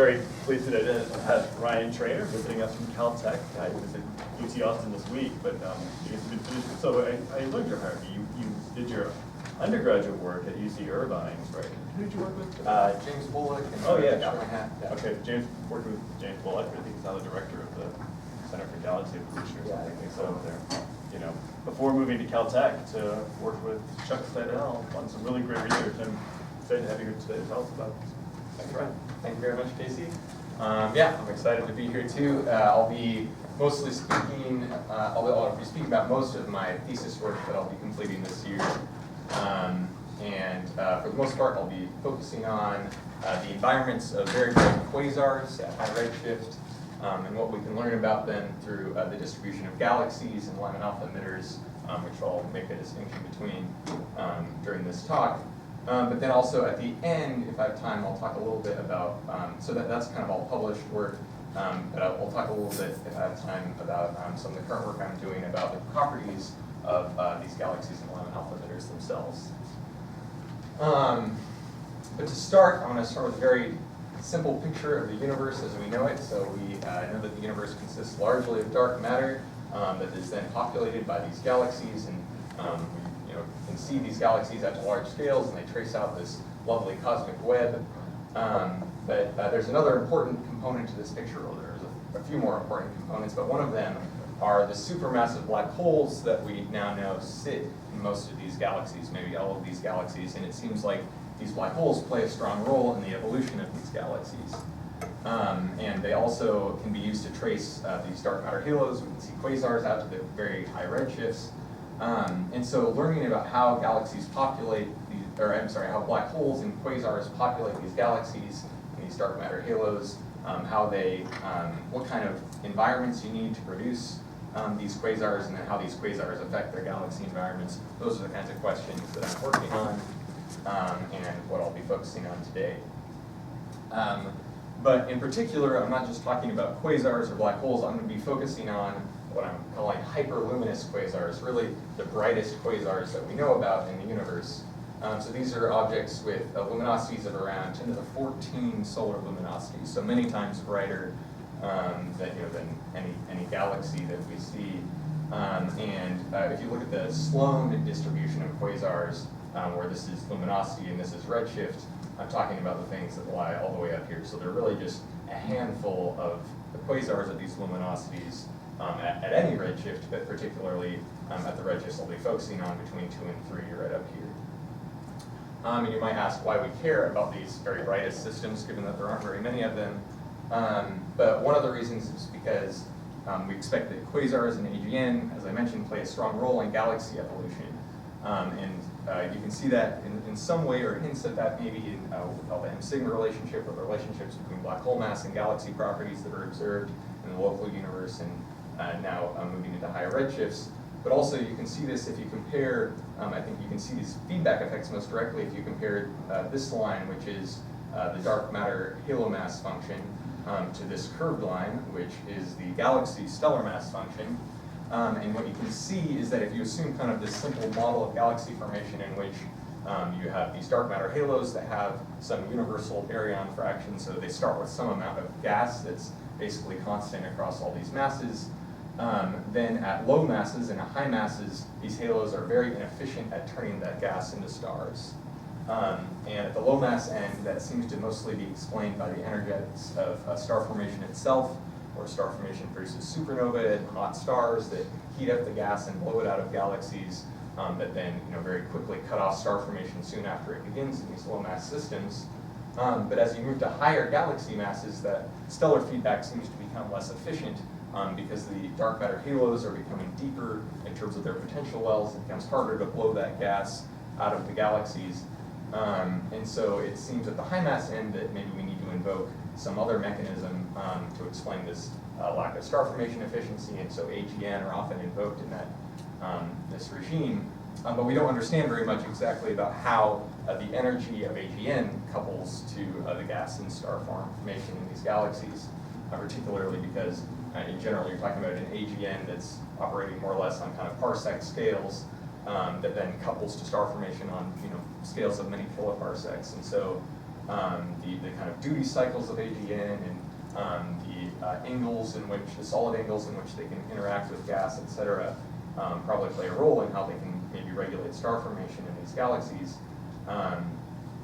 Very pleased today to have Ryan Trainor visiting us from Caltech. He was at UT Austin this week, but so I learned your hierarchy. You did your undergraduate work at UC Irvine, right? Who did you work with? James Bullock. And oh yeah, sure. Yeah. Okay, James worked with James Bullock. I think he's now the director of the Center for Galaxy Evolution or something. So there, before moving to Caltech to work with Chuck Steidel on some really great research. I'm excited to have you here today to tell us about this. Thanks, Ryan. Thank you very much, Casey. Yeah, I'm excited to be here too. I'll be mostly speaking, I'll be speaking about most of my thesis work that I'll be completing this year. For the most part, I'll be focusing on the environments of very bright quasars at high redshift, and what we can learn about them through the distribution of galaxies and Lyman alpha emitters, which I'll make a distinction between during this talk. But then also at the end, if I have time, I'll talk a little bit about, so that's kind of all published work, but I'll talk a little bit, if I have time, about some of the current work I'm doing about the properties of these galaxies and Lyman alpha emitters themselves. But to start, I want to start with a very simple picture of the universe as we know it. So we know that the universe consists largely of dark matter that is then populated by these galaxies, and we can see these galaxies at large scales, and they trace out this lovely cosmic web. But there's another important component to this picture. Well, there's a few more important components, but one of them are the supermassive black holes that we now know sit in most of these galaxies, maybe all of these galaxies, and it seems like these black holes play a strong role in the evolution of these galaxies. And they also can be used to trace these dark matter halos. We can see quasars out to the very high redshifts. And so learning about how galaxies populate these, how black holes and quasars populate these galaxies and these dark matter halos, how they, what kind of environments you need to produce these quasars, and then how these quasars affect their galaxy environments. Those are the kinds of questions that I'm working on and what I'll be focusing on today. But in particular, I'm not just talking about quasars or black holes. I'm going to be focusing on what I'm calling hyperluminous quasars, really the brightest quasars that we know about in the universe. So these are objects with luminosities of around 10 to the 14 solar luminosities, so many times brighter than any galaxy that we see. If you look at the Sloan distribution of quasars, where this is luminosity and this is redshift, I'm talking about the things that lie all the way up here. So they're really just a handful of the quasars at these luminosities at any redshift, but particularly at the redshifts I'll be focusing on between 2 and 3 right up here. And you might ask why we care about these very brightest systems, given that there aren't very many of them. But one of the reasons is because we expect that quasars and AGN, as I mentioned, play a strong role in galaxy evolution. You can see that in some way, or hints at that maybe in what we call the M-sigma relationship, or the relationships between black hole mass and galaxy properties that are observed in the local universe and now moving into higher redshifts. But also you can see this if you compare, I think you can see these feedback effects most directly if you compare this line, which is the dark matter halo mass function, to this curved line, which is the galaxy stellar mass function. And what you can see is that if you assume kind of this simple model of galaxy formation in which you have these dark matter halos that have some universal baryon fraction, so they start with some amount of gas that's basically constant across all these masses. Then at low masses and at high masses, these halos are very inefficient at turning that gas into stars. And at the low mass end, that seems to mostly be explained by the energetics of star formation itself, or star formation produces supernovae and hot stars that heat up the gas and blow it out of galaxies that then very quickly cut off star formation soon after it begins in these low mass systems. But as you move to higher galaxy masses, that stellar feedback seems to become less efficient because the dark matter halos are becoming deeper in terms of their potential wells. It becomes harder to blow that gas out of the galaxies. And so it seems at the high mass end that maybe we need to invoke some other mechanism to explain this lack of star formation efficiency, and so AGN are often invoked in that this regime. But we don't understand very much exactly about how the energy of AGN couples to the gas and star formation in these galaxies, particularly because in general you're talking about an AGN that's operating more or less on kind of parsec scales that then couples to star formation on scales of many kiloparsecs. And so the kind of duty cycles of AGN, and the angles in which, the solid angles in which they can interact with gas, et cetera, probably play a role in how they can maybe regulate star formation in these galaxies.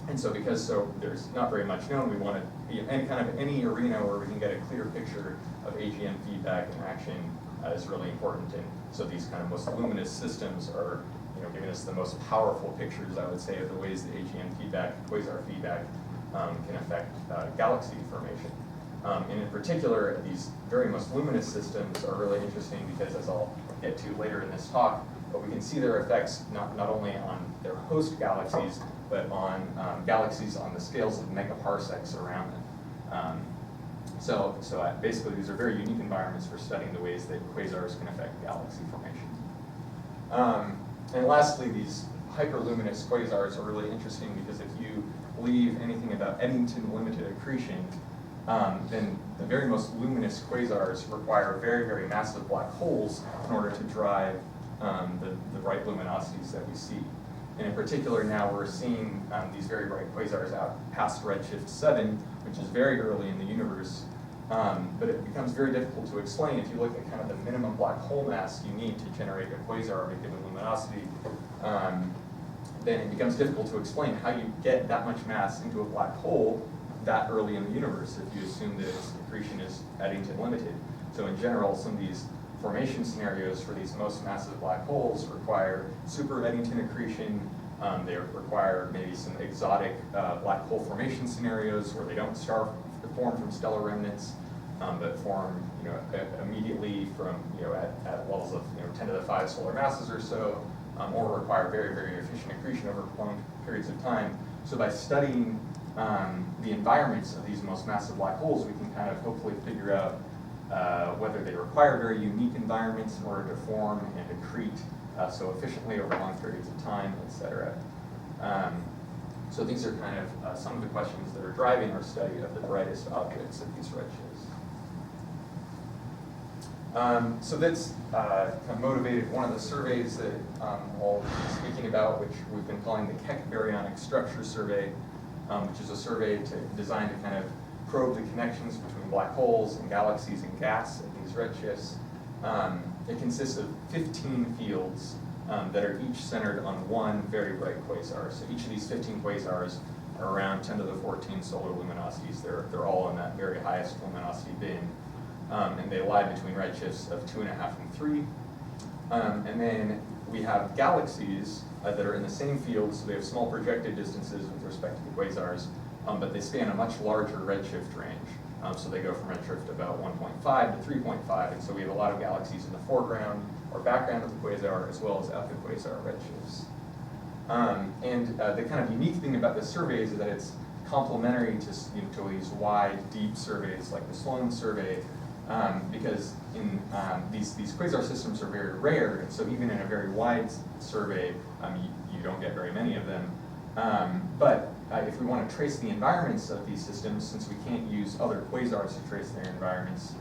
And so because there's not very much known, we want to be in any arena where we can get a clear picture of AGN feedback in action is really important. And so these kind of most luminous systems are giving us the most powerful pictures, I would say, of the ways that AGN feedback, quasar feedback, can affect galaxy formation. And in particular, these very most luminous systems are really interesting because, as I'll get to later in this talk, but we can see their effects not only on their host galaxies, but on galaxies on the scales of megaparsecs around them. Basically, these are very unique environments for studying the ways that quasars can affect galaxy formation. And lastly, these hyperluminous quasars are really interesting because if you believe anything about Eddington limited accretion, then the very most luminous quasars require very, very massive black holes in order to drive the bright luminosities that we see. And in particular, now we're seeing these very bright quasars out past Redshift 7, which is very early in the universe. But it becomes very difficult to explain if you look at kind of the minimum black hole mass you need to generate a quasar of a given luminosity. Then it becomes difficult to explain how you get that much mass into a black hole that early in the universe if you assume that its accretion is Eddington limited. So in general, some of these formation scenarios for these most massive black holes require super Eddington accretion. They require maybe some exotic black hole formation scenarios where they don't form from stellar remnants, but form immediately from at levels of 10 to the 5 solar masses or so, or require very, very efficient accretion over long periods of time. So by studying the environments of these most massive black holes, we can kind of hopefully figure out whether they require very unique environments in order to form and accrete so efficiently over long periods of time, et cetera. So these are kind of some of the questions that are driving our study of the brightest objects at these redshifts. So that's kind of motivated one of the surveys that I'll be speaking about, which we've been calling the Keck Baryonic Structure Survey, which is a survey designed to kind of probe the connections between black holes and galaxies and gas at these redshifts. It consists of 15 fields that are each centered on one very bright quasar. So each of these 15 quasars are around 10 to the 14 solar luminosities. They're all in that very highest luminosity bin. And they lie between redshifts of 2.5 and 3. And then we have galaxies that are in the same field, so they have small projected distances with respect to the quasars, but they span a much larger redshift range. So they go from redshift about 1.5 to 3.5, and so we have a lot of galaxies in the foreground or background of the quasar, as well as at the quasar redshifts. The kind of unique thing about this survey is that it's complementary to these wide, deep surveys like the Sloan survey, because in these quasar systems are very rare, and so even in a very wide survey, you don't get very many of them. But if we want to trace the environments of these systems, since we can't use other quasars to trace their environments,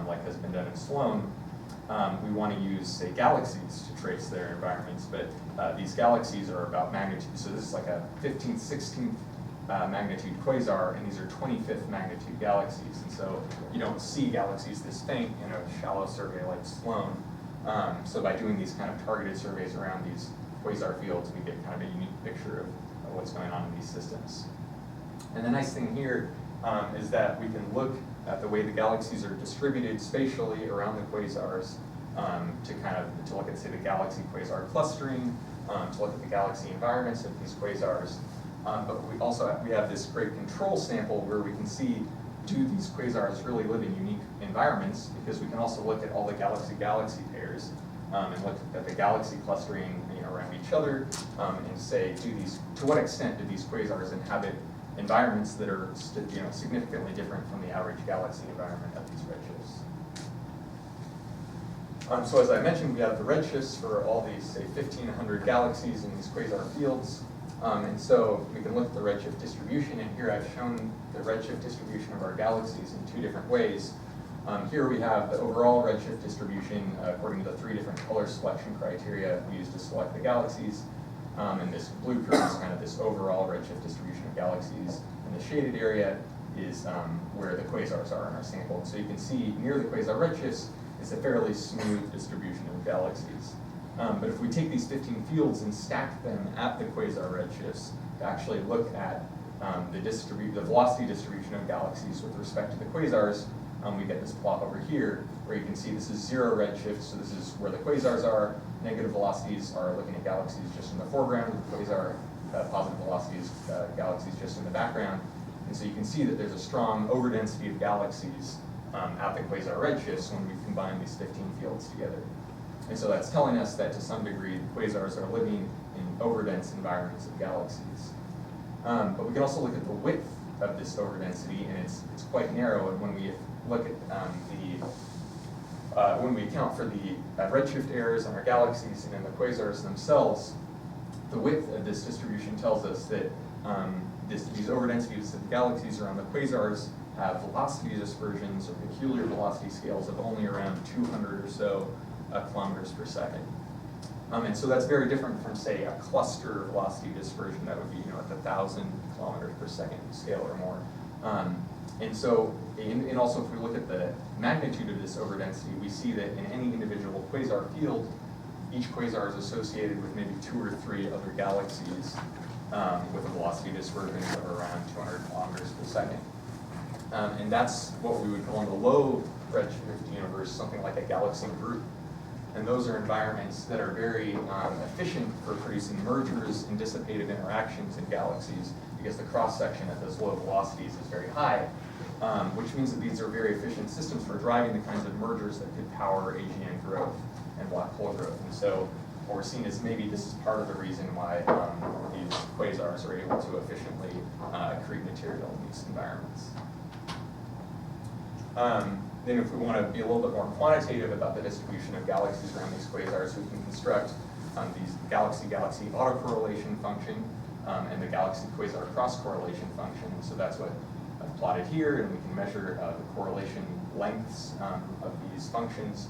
like has been done in Sloan, we want to use, say, galaxies to trace their environments. But these galaxies are about magnitude, so this is like a 15th, 16th magnitude quasar, and these are 25th magnitude galaxies. And so you don't see galaxies this faint in a shallow survey like Sloan. So by doing these kind of targeted surveys around these quasar fields, we get kind of a unique picture of what's going on in these systems. And the nice thing here is that we can look at the way the galaxies are distributed spatially around the quasars to look at, say, the galaxy quasar clustering, to look at the galaxy environments of these quasars. But we have this great control sample where we can see, do these quasars really live in unique environments? Because we can also look at all the galaxy-galaxy pairs and look at the galaxy clustering around each other and say, to what extent do these quasars inhabit environments that are significantly different from the average galaxy environment of these redshifts. So as I mentioned, we have the redshifts for all these, say, 1,500 galaxies in these quasar fields. And so we can look at the redshift distribution, and here I've shown the redshift distribution of our galaxies in 2 different ways. Here we have the overall redshift distribution according to the 3 different color selection criteria we use to select the galaxies. And this blue curve is kind of this overall redshift distribution of galaxies. and the shaded area is where the quasars are in our sample. So you can see near the quasar redshifts, it's a fairly smooth distribution of galaxies. But if we take these 15 fields and stack them at the quasar redshifts to actually look at the velocity distribution of galaxies with respect to the quasars, we get this plot over here where you can see this is 0 redshift, so this is where the quasars are. Negative velocities are looking at galaxies just in the foreground of the quasar. Positive velocities, galaxies just in the background. And so you can see that there's a strong overdensity of galaxies at the quasar redshifts when we combine these 15 fields together. And so that's telling us that to some degree, quasars are living in overdense environments of galaxies. But we can also look at the width of this overdensity, and it's quite narrow. And when we look at when we account for the redshift errors in our galaxies and in the quasars themselves, the width of this distribution tells us that these overdensities of the galaxies around the quasars have velocity dispersions or peculiar velocity scales of only around 200 or so kilometers per second. And so that's very different from, say, a cluster velocity dispersion that would be, at the 1,000 kilometers per second scale or more. And so, and also if we look at the magnitude of this overdensity, we see that in any individual quasar field, each quasar is associated with maybe 2 or 3 other galaxies with a velocity dispersion of around 200 kilometers per second. And that's what we would call in the low redshift universe something like a galaxy group. And those are environments that are very efficient for producing mergers and dissipative interactions in galaxies because the cross-section at those low velocities is very high, which means that these are very efficient systems for driving the kinds of mergers that could power AGN growth and black hole growth. And so what we're seeing is maybe this is part of the reason why these quasars are able to efficiently accrete material in these environments. Then if we want to be a little bit more quantitative about the distribution of galaxies around these quasars, we can construct these galaxy-galaxy autocorrelation function and the galaxy-quasar cross-correlation function. So that's what I've plotted here, and we can measure the correlation lengths of these functions.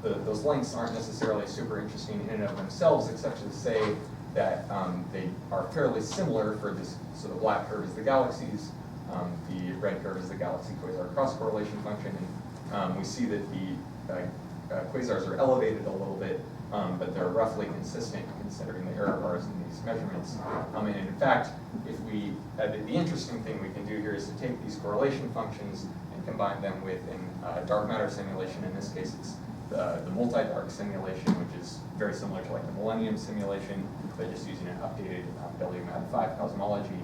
Those lengths aren't necessarily super interesting in and of themselves, except to say that they are fairly similar for this. So the black curve is the galaxies, the red curve is the galaxy-quasar cross-correlation function, and we see that the quasars are elevated a little bit, but they're roughly consistent considering the error bars in these measurements. And in fact, if we, the interesting thing we can do here is to take these correlation functions and combine them with a dark matter simulation. In this case, it's the multi-dark simulation, which is very similar to like the Millennium simulation, but just using an updated WMAP5 cosmology.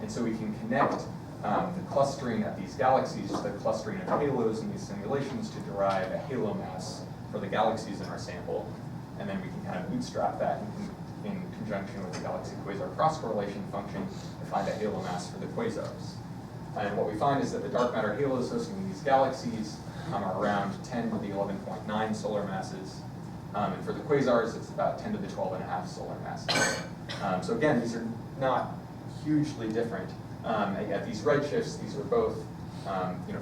And so we can connect the clustering of these galaxies, the clustering of halos in these simulations to derive a halo mass for the galaxies in our sample. And then we can kind of bootstrap that in conjunction with the galaxy-quasar cross-correlation function to find a halo mass for the quasars. And what we find is that the dark matter halos associated with these galaxies are around 10 to the 11.9 solar masses. And for the quasars, it's about 10 to the 12.5 solar masses. So again, these are not hugely different. At these redshifts, these are both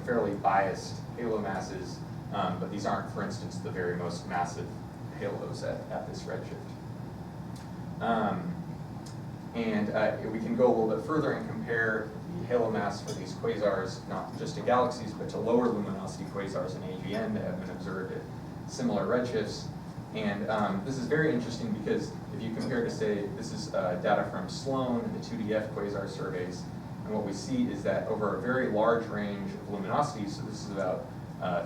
fairly biased halo masses, but these aren't, for instance, the very most massive halos at this redshift. And we can go a little bit further and compare the halo mass for these quasars, not just to galaxies, but to lower luminosity quasars in AGN that have been observed at similar redshifts. And this is very interesting because if you compare to, say, this is data from Sloan and the 2DF quasar surveys, and what we see is that over a very large range of luminosity, so this is about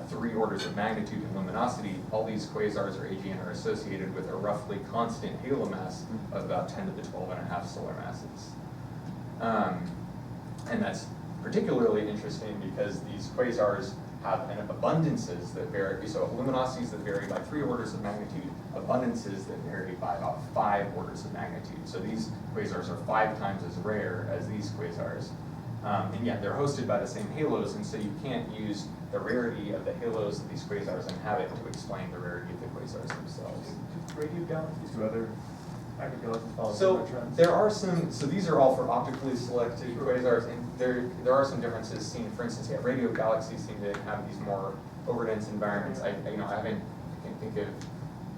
3 orders of magnitude in luminosity, all these quasars or AGN are associated with a roughly constant halo mass of about 10 to the 12.5 solar masses. And that's particularly interesting because these quasars have abundances that vary, so luminosities that vary by 3 orders of magnitude, abundances that vary by about 5 orders of magnitude. So these quasars are 5 times as rare as these quasars. And yet they're hosted by the same halos, and so you can't use the rarity of the halos that these quasars inhabit to explain the rarity of the quasars themselves. Do radio galaxies, do other active galaxies follow So similar trends? there are some, so these are all for optically selected quasars, and there are some differences seen. For instance, radio galaxies seem to have these more overdense environments. I can't think of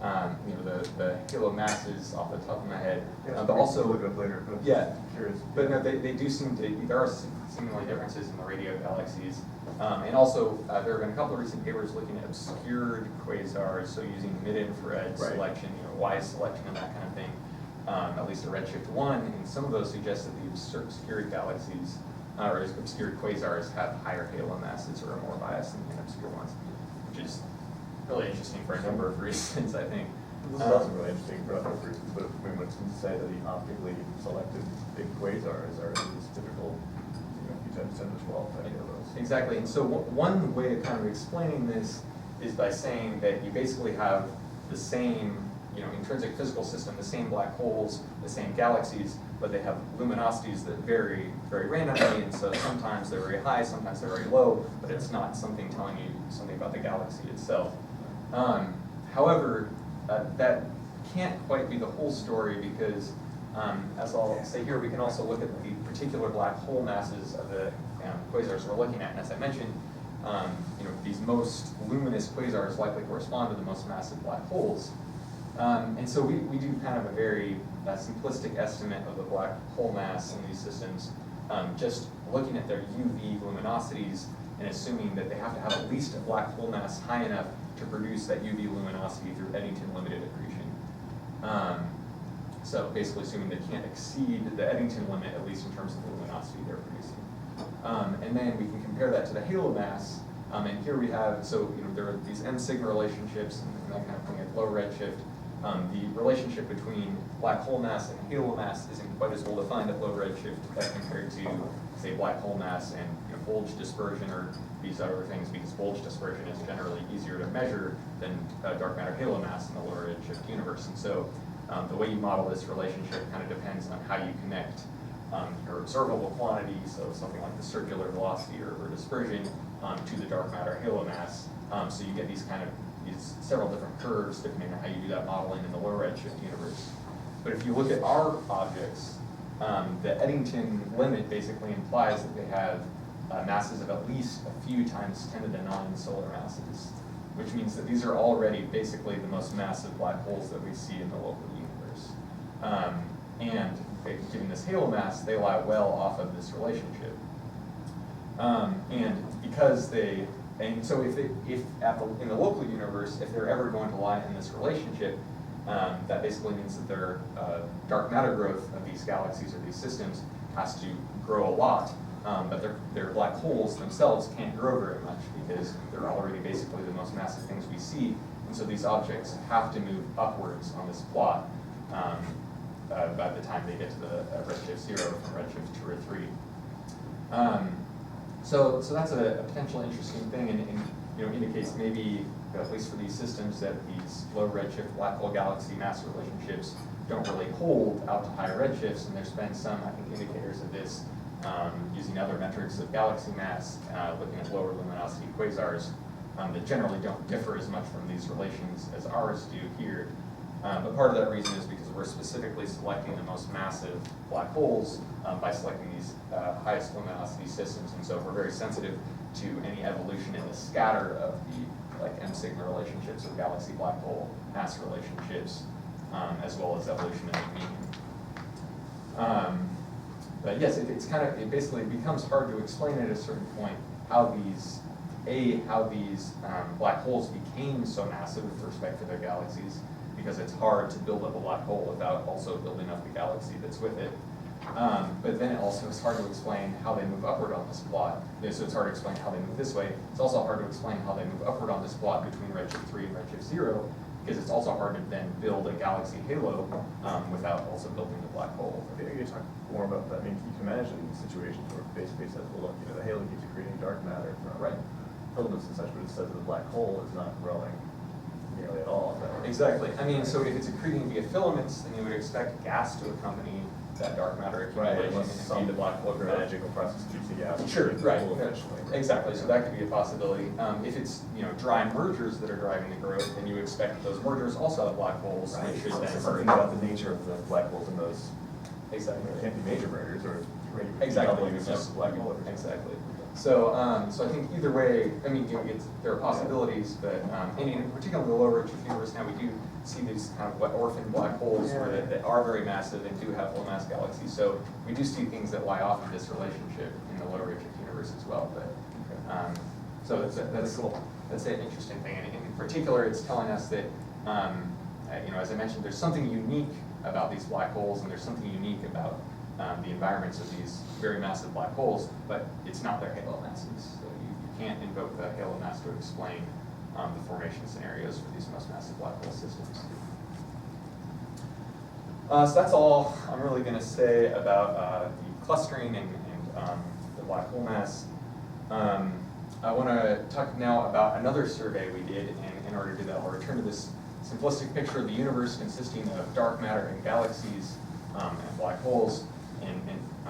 the halo masses off the top of my head, Yeah, but also look up later. But yeah, curious. but no, they do seem to, there are seemingly differences in the radio galaxies. And also, there have been a couple of recent papers looking at obscured quasars, so using mid-infrared selection, wise selection and that kind of thing, at least a Redshift 1, and some of those suggest that the obscured galaxies, or obscured quasars, have higher halo masses or are more biased than the obscure ones, which is really interesting for a number of reasons, I think. This is also really interesting for other reasons, but we would say that the optically selected big quasars are these typical, few times 10 to 12 type halos. Exactly, and so one way of kind of explaining this is by saying that you basically have the same, intrinsic physical system, the same black holes, the same galaxies, but they have luminosities that vary very randomly, and so sometimes they're very high, sometimes they're very low, but it's not something telling you something about the galaxy itself. However, that can't quite be the whole story because, as I'll say here, we can also look at the particular black hole masses of the quasars we're looking at. And as I mentioned, these most luminous quasars likely correspond to the most massive black holes. And so we do kind of a very simplistic estimate of the black hole mass in these systems, just looking at their UV luminosities and assuming that they have to have at least a black hole mass high enough to produce that UV luminosity through Eddington limited accretion. So basically assuming they can't exceed the Eddington limit, at least in terms of the luminosity they're producing. And then we can compare that to the halo mass. And here we have, there are these M-sigma relationships and that kind of thing at low redshift. The relationship between black hole mass and halo mass isn't quite as well defined at low redshift as compared to, say, black hole mass and bulge dispersion or these other things, because bulge dispersion is generally easier to measure than dark matter halo mass in the lower redshift universe. And so the way you model this relationship kind of depends on how you connect your observable quantity, so something like the circular velocity or dispersion, to the dark matter halo mass. So you get these several different curves depending on how you do that modeling in the low redshift universe. But if you look at our objects, the Eddington limit basically implies that they have masses of at least a few times 10 to the 9 solar masses, which means that these are already basically the most massive black holes that we see in the local universe. And given this halo mass, they lie well off of this relationship. And because so if in the local universe, if they're ever going to lie in this relationship, that basically means that their dark matter growth of these galaxies or these systems has to grow a lot, but their black holes themselves can't grow very much because they're already basically the most massive things we see, and so these objects have to move upwards on this plot by the time they get to the redshift 0 from redshift 2 or 3. So that's a potentially interesting thing, and indicates maybe, at least for these systems, that these low redshift black hole galaxy mass relationships don't really hold out to higher redshifts, and there's been some, I think, indicators of this using other metrics of galaxy mass, looking at lower luminosity quasars that generally don't differ as much from these relations as ours do here. But part of that reason is because we're specifically selecting the most massive black holes by selecting these highest luminosity systems, and so we're very sensitive to any evolution in the scatter of the M-sigma relationships or galaxy black hole mass relationships, as well as evolution in the medium. But yes, it basically becomes hard to explain at a certain point how these black holes became so massive with respect to their galaxies, because it's hard to build up a black hole without also building up the galaxy that's with it. But then it also is hard to explain how they move upward on this plot. So it's hard to explain how they move this way. It's also hard to explain how they move upward on this plot between redshift 3 and redshift 0, because it's also hard to then build a galaxy halo without also building the black hole. I think you talk more about that. I mean, you can imagine situations where basically says, well, look, the halo keeps accreting dark matter from filaments and such, but it says that the black hole is not growing nearly at all. Exactly. I mean, so if it's accreting via filaments, then you would expect gas to accompany that dark matter accumulation and be the black hole growth. Magical process keeps the gas. Sure, right. Eventually. Exactly. So that could be a possibility. If it's dry mergers that are driving the growth, then you expect those mergers also have black holes. Right. Which should then Something about the nature of the black holes in those. Exactly. It can't be major mergers or exactly. It's just black hole. Exactly. So I think either way, I mean, there are possibilities, but and in particular in the low redshift universe now we do see these kind of orphan black holes that are very massive and do have low mass galaxies. So we do see things that lie off of this relationship in the low redshift universe as well. But so that's cool. That's an interesting thing, and in particular, it's telling us that as I mentioned, there's something unique about these black holes, and there's something unique about the environments of these very massive black holes, but it's not their halo masses. So you can't invoke the halo mass to explain the formation scenarios for these most massive black hole systems. So that's all I'm really going to say about the clustering and the black hole mass. I want to talk now about another survey we did, and in order to do that, I'll return to this simplistic picture of the universe consisting of dark matter and galaxies and black holes. And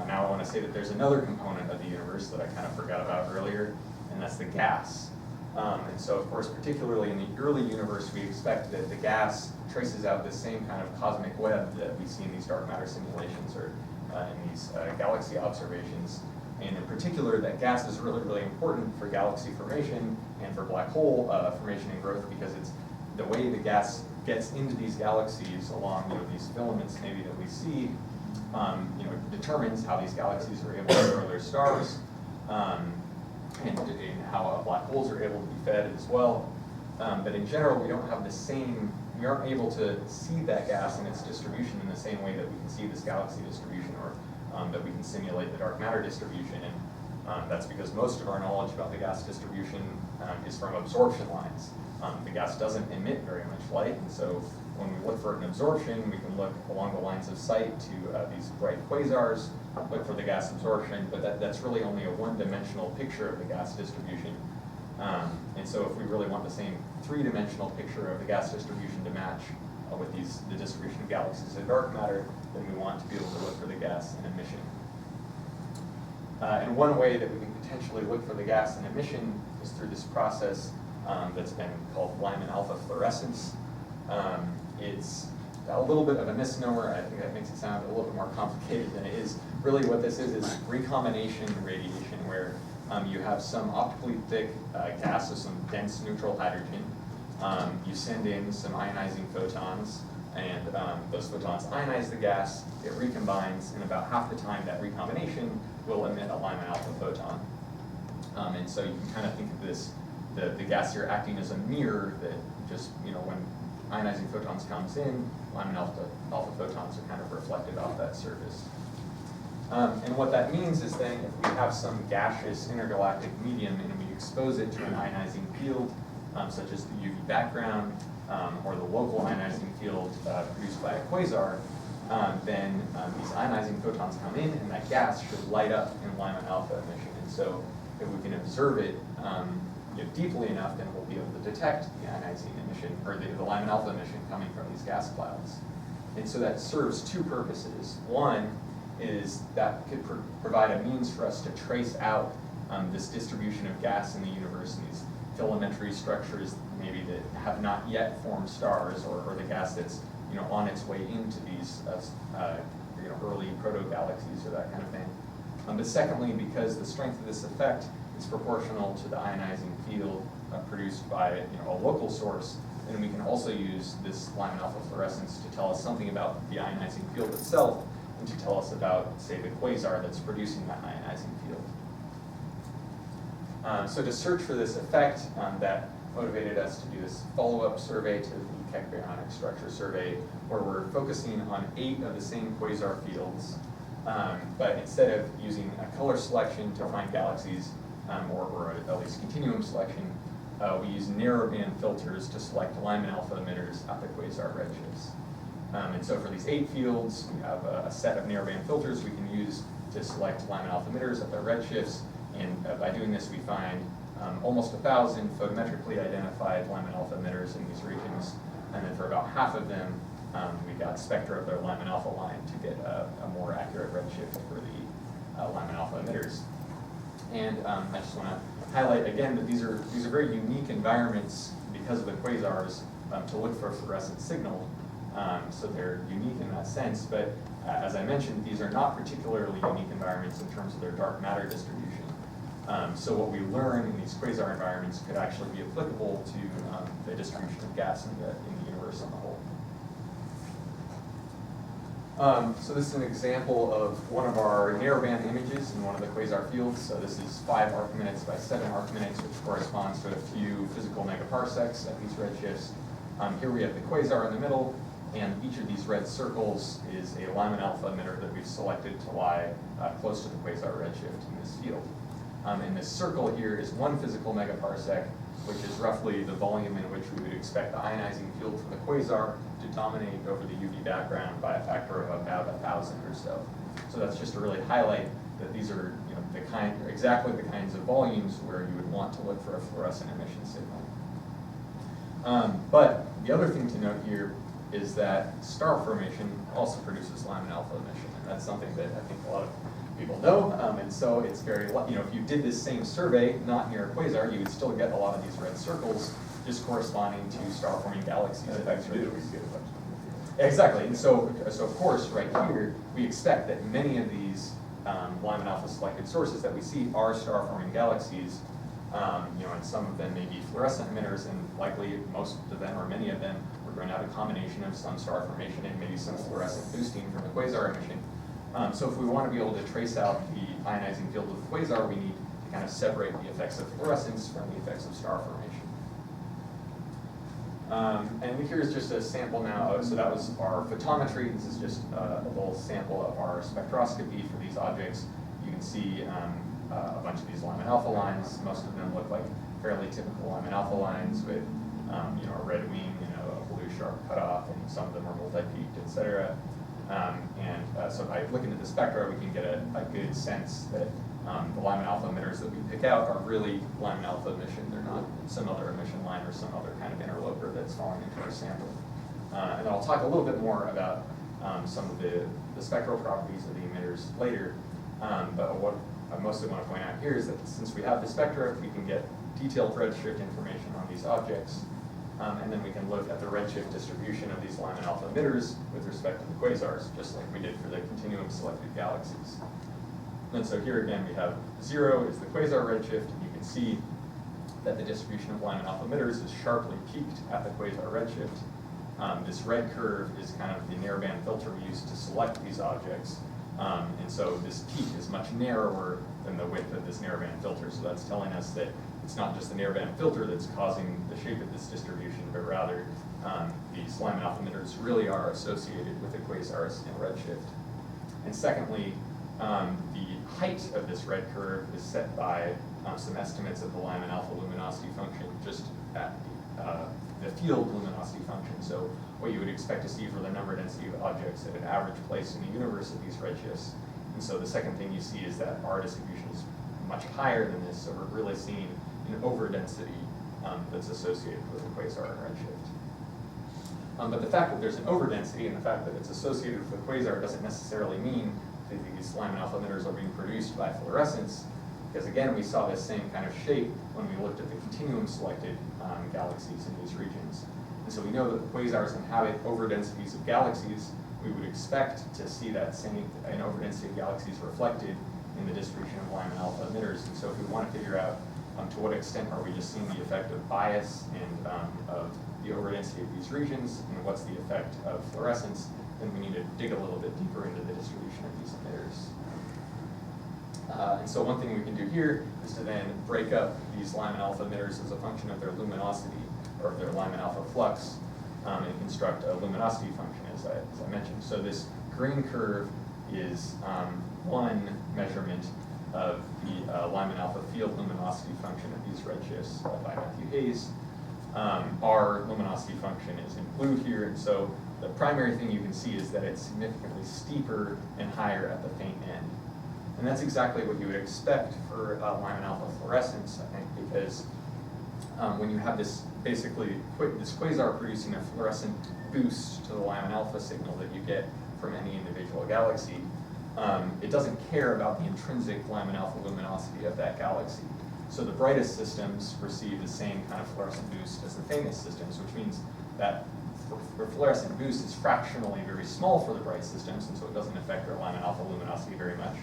now I want to say that there's another component of the universe that I kind of forgot about earlier, and that's the gas. And so, of course, particularly in the early universe, we expect that the gas traces out the same kind of cosmic web that we see in these dark matter simulations or in these galaxy observations. And in particular, that gas is really, really important for galaxy formation and for black hole formation and growth, because it's the way the gas gets into these galaxies along these filaments maybe that we see, determines how these galaxies are able to grow their stars, and how black holes are able to be fed as well. But in general, we aren't able to see that gas and its distribution in the same way that we can see this galaxy distribution, or that we can simulate the dark matter distribution. And that's because most of our knowledge about the gas distribution is from absorption lines. The gas doesn't emit very much light, and so when we look for an absorption, we can look along the lines of sight to these bright quasars, look for the gas absorption, but that's really only a one-dimensional picture of the gas distribution. And so if we really want the same three-dimensional picture of the gas distribution to match with the distribution of galaxies in dark matter, then we want to be able to look for the gas in emission. And one way that we can potentially look for the gas in emission is through this process that's been called Lyman alpha fluorescence. It's a little bit of a misnomer. I think that makes it sound a little bit more complicated than it is. Really what this is recombination radiation, where you have some optically thick gas, so some dense neutral hydrogen. You send in some ionizing photons, and those photons ionize the gas, it recombines, and about half the time that recombination will emit a Lyman alpha photon. And so you can kind of think of this, the gas here acting as a mirror that just, when ionizing photons comes in, Lyman alpha photons are kind of reflected off that surface. And what that means is then if we have some gaseous intergalactic medium and we expose it to an ionizing field, such as the UV background or the local ionizing field produced by a quasar, then these ionizing photons come in and that gas should light up in Lyman alpha emission. And so if we can observe it deeply enough, then we'll be able to detect the ionizing emission, or the Lyman alpha emission coming from these gas clouds. And so that serves two purposes. One is that could provide a means for us to trace out this distribution of gas in the universe, and these filamentary structures maybe that have not yet formed stars, or the gas that's on its way into these early proto-galaxies or that kind of thing. But secondly, because the strength of this effect is proportional to the ionizing field produced by a local source, then we can also use this Lyman alpha fluorescence to tell us something about the ionizing field itself, and to tell us about, say, the quasar that's producing that ionizing field. So to search for this effect, that motivated us to do this follow-up survey to the Keck Baryonic structure survey, where we're focusing on 8 of the same quasar fields, but instead of using a color selection to find galaxies, or at least continuum selection, we use narrowband filters to select Lyman alpha emitters at the quasar redshifts. And so for these 8 fields, we have a set of narrowband filters we can use to select Lyman alpha emitters at their redshifts, and by doing this we find almost 1,000 photometrically identified Lyman alpha emitters in these regions, and then for about half of them we got spectra of their Lyman alpha line to get a more accurate redshift for the Lyman alpha emitters. And I just want to highlight again that these are very unique environments because of the quasars to look for a fluorescent signal. So they're unique in that sense, but as I mentioned, these are not particularly unique environments in terms of their dark matter distribution. So what we learn in these quasar environments could actually be applicable to the distribution of gas in the universe on the whole. So this is an example of one of our narrowband images in one of the quasar fields. So this is 5 arcminutes by 7 arcminutes, which corresponds to a few physical megaparsecs at these redshifts. Here we have the quasar in the middle, and each of these red circles is a Lyman alpha emitter that we've selected to lie close to the quasar redshift in this field. And this circle here is 1 physical megaparsec, which is roughly the volume in which we would expect the ionizing field from the quasar to dominate over the UV background by a factor of about 1,000 or so. So that's just to really highlight that these are exactly the kinds of volumes where you would want to look for a fluorescent emission signal. But the other thing to note here is that star formation also produces Lyman alpha emission, and that's something that I think a lot of people know, and so it's very, if you did this same survey not near a quasar, you would still get a lot of these red circles just corresponding to star-forming galaxies. Exactly, and so of course, right here, we expect that many of these Lyman alpha selected sources that we see are star-forming galaxies, and some of them may be fluorescent emitters, and likely most of them, or many of them, we're going to have a combination of some star formation and maybe some fluorescent boosting from the quasar emission. So if we want to be able to trace out the ionizing field of the quasar, we need to kind of separate the effects of fluorescence from the effects of star formation. And here's just a sample now. So that was our photometry. This is just a little sample of our spectroscopy for these objects. You can see a bunch of these Lyman alpha lines. Most of them look like fairly typical Lyman alpha lines with a red wing, a blue sharp cutoff, and some of them are multi-peaked, etc. So by looking at the spectra, we can get a good sense that the Lyman alpha emitters that we pick out are really Lyman alpha emission. They're not some other emission line or some other kind of interloper that's falling into our sample. And I'll talk a little bit more about some of the spectral properties of the emitters later. But what I mostly want to point out here is that since we have the spectra, we can get detailed redshift information on these objects. And then we can look at the redshift distribution of these Lyman alpha emitters with respect to the quasars, just like we did for the continuum selected galaxies. And so here again we have 0 is the quasar redshift, and you can see that the distribution of Lyman alpha emitters is sharply peaked at the quasar redshift. This red curve is kind of the narrowband filter we use to select these objects. And so this peak is much narrower than the width of this narrowband filter. So that's telling us that it's not just the narrowband filter that's causing the shape of this distribution, but rather these Lyman alpha emitters really are associated with the quasars in redshift. And secondly, the height of this red curve is set by some estimates of the Lyman alpha luminosity function just at the field luminosity function. So what you would expect to see for the number density of objects at an average place in the universe at these redshifts. And so the second thing you see is that our distribution is much higher than this, so we're really seeing an overdensity that's associated with the quasar in redshift. But the fact that there's an overdensity and the fact that it's associated with the quasar doesn't necessarily mean that these Lyman alpha emitters are being produced by fluorescence, because again, we saw this same kind of shape when we looked at the continuum selected galaxies in these regions. And so we know that the quasars inhabit overdensities of galaxies. We would expect to see that same overdensity of galaxies reflected in the distribution of Lyman alpha emitters. And so if we want to figure out to what extent are we just seeing the effect of bias and of the overdensity of these regions, and what's the effect of fluorescence, then we need to dig a little bit deeper into the distribution of these emitters. And so one thing we can do here is to then break up these Lyman alpha emitters as a function of their luminosity, or their Lyman alpha flux, and construct a luminosity function, as I mentioned. So this green curve is one measurement of the Lyman alpha field luminosity function of these redshifts by Matthew Hayes. Our luminosity function is in blue here, and so the primary thing you can see is that it's significantly steeper and higher at the faint end. And that's exactly what you would expect for Lyman alpha fluorescence, I think, because when you have this basically this quasar producing a fluorescent boost to the Lyman alpha signal that you get from any individual galaxy, it doesn't care about the intrinsic Lyman alpha luminosity of that galaxy. So the brightest systems receive the same kind of fluorescent boost as the faintest systems, which means that the fluorescent boost is fractionally very small for the bright systems, and so it doesn't affect their Lyman alpha luminosity very much.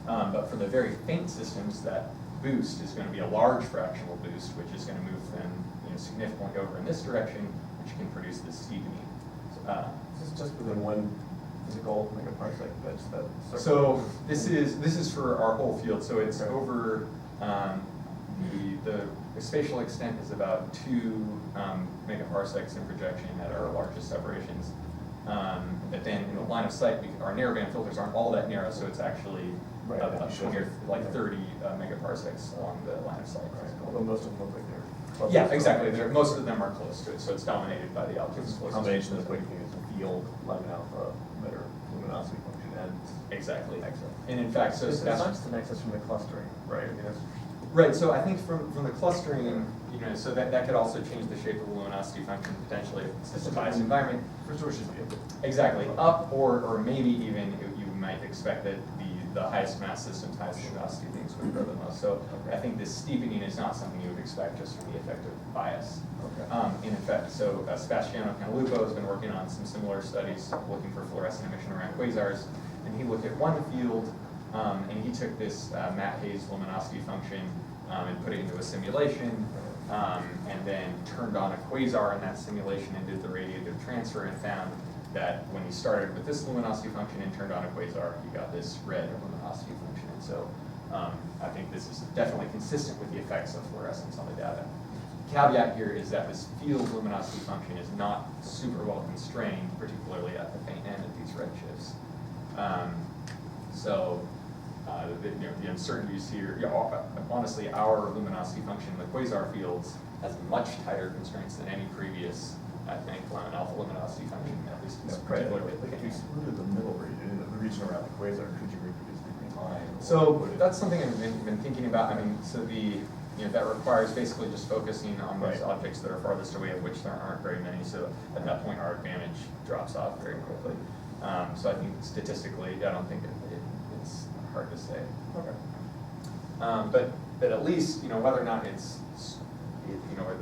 But for the very faint systems that boost is going to be a large fractional boost, which is going to move them significantly over in this direction, which can produce this steepening. This is just within one physical megaparsec. That's that. So this is for our whole field. So it's over the spatial extent is about 2 megaparsecs in projection at our largest separations. But then in the line of sight, our narrowband filters aren't all that narrow, so it's actually like 30 megaparsecs along the line of sight. Right. Although most of them look like they're close. Yeah, exactly. Most of them are close to it, so it's dominated by the altitudes. Combination of what you think is a field, Lyman alpha, emitter, luminosity function, and exactly. Excellent. And in fact, so it's not just an excess from the clustering, right? I mean, that's right. So I think from the clustering, so that could also change the shape of the luminosity function potentially if it's a biased environment. For sure should be Exactly, up or maybe even you might expect that the highest mass systems, highest luminosity things would grow the most. So I think this steepening is not something you would expect just from the effect of bias. Okay. In effect, so Spatial has been working on some similar studies looking for fluorescent emission around quasars, and he looked at one field and he took this Matt Hayes luminosity function and put it into a simulation. And then turned on a quasar in that simulation and did the radiative transfer and found that when he started with this luminosity function and turned on a quasar, he got this red luminosity function. And so I think this is definitely consistent with the effects of fluorescence on the data. Caveat here is that this field luminosity function is not super well constrained, particularly at the faint end of these redshifts. The uncertainties here, honestly, our luminosity function in the quasar fields has much tighter constraints than any previous, I think, Lyman alpha luminosity function, at least is particularly. Like if you excluded the middle region, the region around the quasar, could you reproduce the green line? So that's something I've been thinking about. I mean, so that requires basically just focusing on those objects that are farthest away, of which there aren't very many. So at that point, our advantage drops off very quickly. So I think statistically, I don't think it's hard to say. Okay. But at least whether or not it's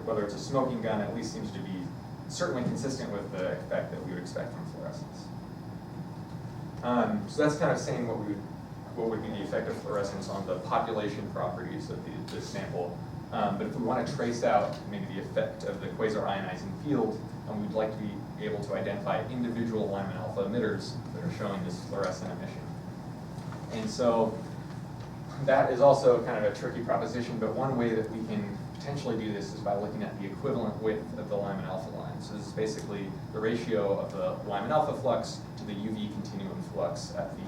whether it's a smoking gun, at least seems to be certainly consistent with the effect that we would expect from fluorescence. So that's kind of saying what would be the effect of fluorescence on the population properties of the sample. But if we want to trace out maybe the effect of the quasar ionizing field, we'd like to be able to identify individual Lyman alpha emitters that are showing this fluorescent emission. And so that is also kind of a tricky proposition, but one way that we can potentially do this is by looking at the equivalent width of the Lyman alpha line. So this is basically the ratio of the Lyman alpha flux to the UV continuum flux at the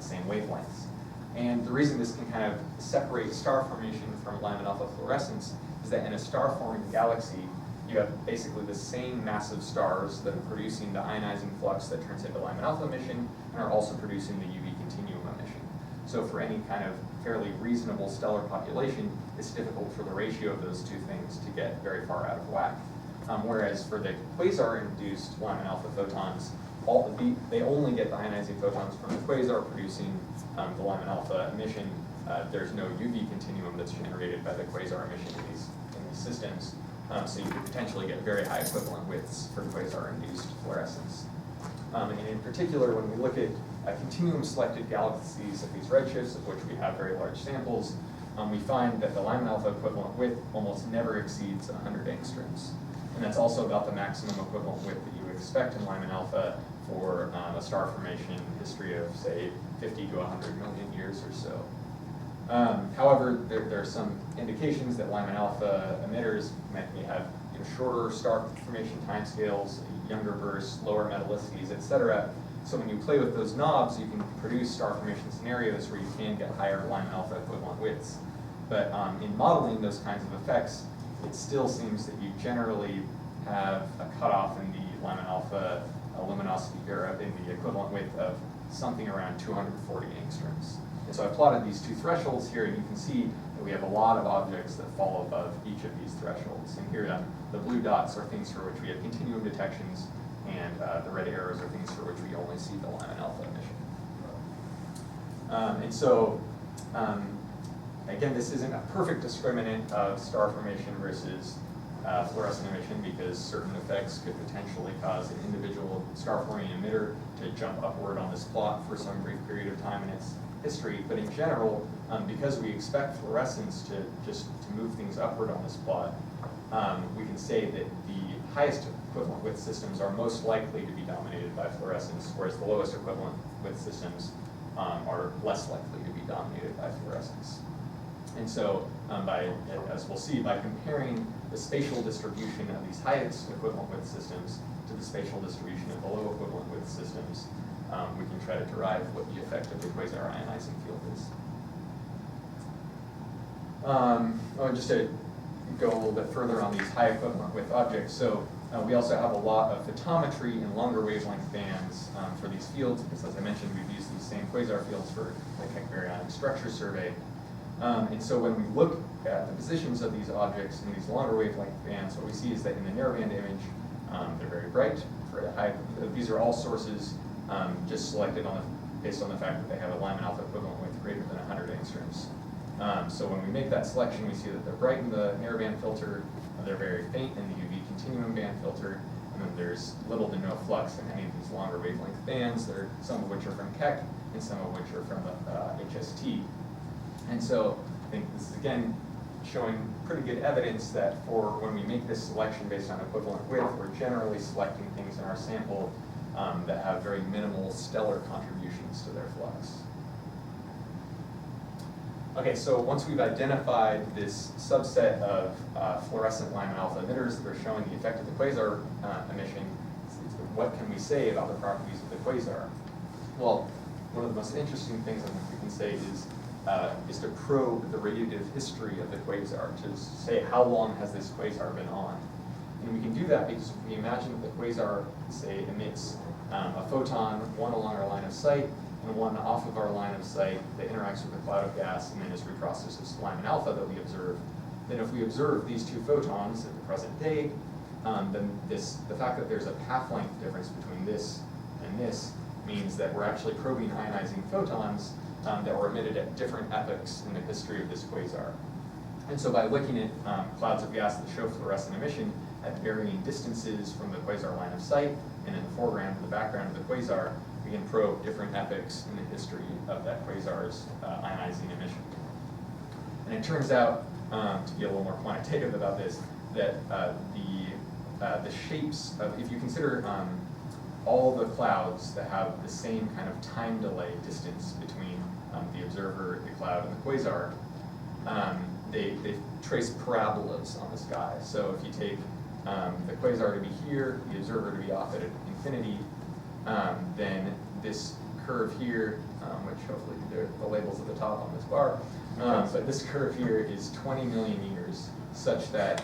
same wavelengths. And the reason this can kind of separate star formation from Lyman alpha fluorescence is that in a star-forming galaxy, you have basically the same massive stars that are producing the ionizing flux that turns into Lyman alpha emission and are also producing the UV continuum emission. So for any kind of fairly reasonable stellar population, it's difficult for the ratio of those two things to get very far out of whack. Whereas for the quasar-induced Lyman alpha photons, they only get the ionizing photons from the quasar producing the Lyman alpha emission. There's no UV continuum that's generated by the quasar emission in these systems. So you could potentially get very high equivalent widths for quasar-induced fluorescence. And in particular, when we look at continuum-selected galaxies of these redshifts, of which we have very large samples, we find that the Lyman alpha equivalent width almost never exceeds 100 angstroms. And that's also about the maximum equivalent width that you would expect in Lyman alpha for a star formation history of, say, 50 to 100 million years or so. However, there are some indications that Lyman alpha emitters may have shorter star formation timescales, younger bursts, lower metallicities, etc. So when you play with those knobs, you can produce star formation scenarios where you can get higher Lyman alpha equivalent widths. But in modeling those kinds of effects, it still seems that you generally have a cutoff in the Lyman alpha luminosity era in the equivalent width of something around 240 angstroms. And so I plotted these two thresholds here, and you can see that we have a lot of objects that fall above each of these thresholds. And here the blue dots are things for which we have continuum detections, and the red arrows are things for which we only see the Lyman alpha emission. Again, this isn't a perfect discriminant of star formation versus fluorescent emission, because certain effects could potentially cause an individual star-forming emitter to jump upward on this plot for some brief period of time in its history, but in general, because we expect fluorescence to move things upward on this plot, we can say that the highest equivalent width systems are most likely to be dominated by fluorescence, whereas the lowest equivalent width systems are less likely to be dominated by fluorescence. And so, as we'll see, by comparing the spatial distribution of these highest equivalent width systems to the spatial distribution of the low equivalent width systems, we can try to derive what the effect of the quasar ionizing field is. Just to go a little bit further on these high equivalent width objects, so we also have a lot of photometry in longer wavelength bands for these fields, because as I mentioned, we've used these same quasar fields for the Keck Baryonic structure survey. And so when we look at the positions of these objects in these longer wavelength bands, what we see is that in the narrowband image, they're very bright. For the high, these are all sources just selected based on the fact that they have a Lyman alpha equivalent width greater than 100 angstroms. So when we make that selection, we see that they're bright in the narrowband filter, they're very faint in the UV continuum band filter, and then there's little to no flux in any of these longer wavelength bands, some of which are from Keck, and some of which are from the HST. And so I think this is, again, showing pretty good evidence that for when we make this selection based on equivalent width, we're generally selecting things in our sample that have very minimal stellar contributions to their flux. Okay, so once we've identified this subset of fluorescent Lyman alpha emitters that are showing the effect of the quasar emission, what can we say about the properties of the quasar? Well, one of the most interesting things I think we can say is to probe the radiative history of the quasar, to say how long has this quasar been on. And we can do that because we imagine that the quasar, say, emits a photon, one along our line of sight, and one off of our line of sight that interacts with the cloud of gas and then is reprocessed as Lyman alpha that we observe. Then if we observe these two photons at the present day, then the fact that there's a path length difference between this and this means that we're actually probing ionizing photons that were emitted at different epochs in the history of this quasar. And so by looking at clouds of gas that show fluorescent emission at varying distances from the quasar line of sight and in the foreground and the background of the quasar, we can probe different epochs in the history of that quasar's ionizing emission. And it turns out, to be a little more quantitative about this, that the shapes of, if you consider all the clouds that have the same kind of time delay distance between the observer, the cloud, and the quasar, they trace parabolas on the sky. So if you take the quasar to be here, the observer to be off at infinity, then this curve here, which hopefully the label's at the top on this bar, but this curve here is 20 million years, such that